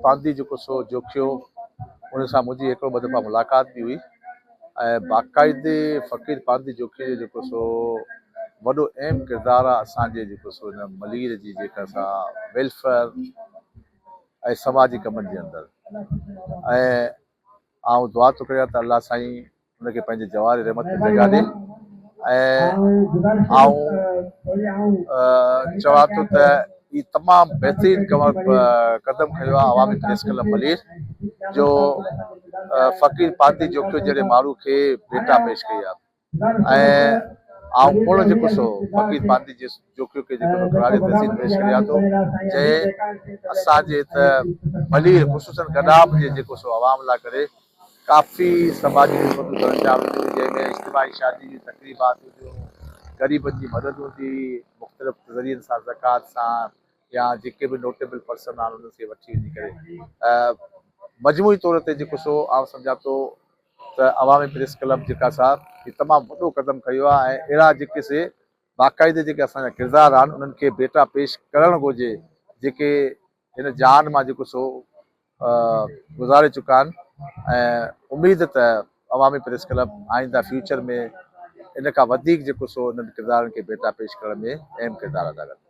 पांदी जेको सो जोखियो उन सां मुंहिंजी हिकिड़ो ॿ दफ़ा मुलाक़ात बि हुई ऐं बाक़ाइदे फ़क़ीर पांदी जोखियो जो जेको सो वॾो अहम किरदारु आहे असांजे जेको सो हिन मलीर जी जेका असां वेलफेयर ऐं समाजी कमनि जे अंदरि ऐं आउं दुआ थो करियां त अलाह साईं हुनखे पंहिंजे जवारी रहमत में जॻह ॾे ऐं आउं चवां थो त ही तमामु बहितरीनु क़दम खयो आहे अवामी प्रेस क्लब मलीर जो फ़क़ीर पांदी जोखियो जहिड़े माण्हू खे भेटा पेश कई आहे ऐं आउं कोन जेको सो फ़क़ीर पांदी जे जोखियो खे जेको ख़राज तहसीन पेश करियां थो जंहिं असांजे त मलीर ख़ुशूसन गडाब जे जेको सो आवाम लाइ करे काफ़ी समाजी ख़िदमतूं करणु चालू थियूं जंहिंमें इज्तिमाही शादी जी तकरीबात हुजूं ग़रीबनि जी मदद हूंदी मुख़्तलिफ़ ज़रियनि सां ज़कात सां या जेके बि नोटेबल पर्सन आहिनि उन्हनि खे वठी वञी करे मजमूई तौर ते जेको सो आउं सम्झां थो त अवामी प्रेस क्लब जेका सा ही तमामु वॾो क़दम खयो आहे ऐं अहिड़ा जेके से बाक़ाइदे जेके असांजा किरदार आहिनि उन्हनि खे भेटा पेश करणु घुरिजे जेके हिन जहान मां जेको सो गुज़ारे चुका आहिनि ऐं उमेद त अवामी प्रेस क्लब आईंदा फ्यूचर में इन खां वधीक जेको सो इन्हनि किरदारनि खे भेटा पेश करण में अहम किरदारु अदा कंदो।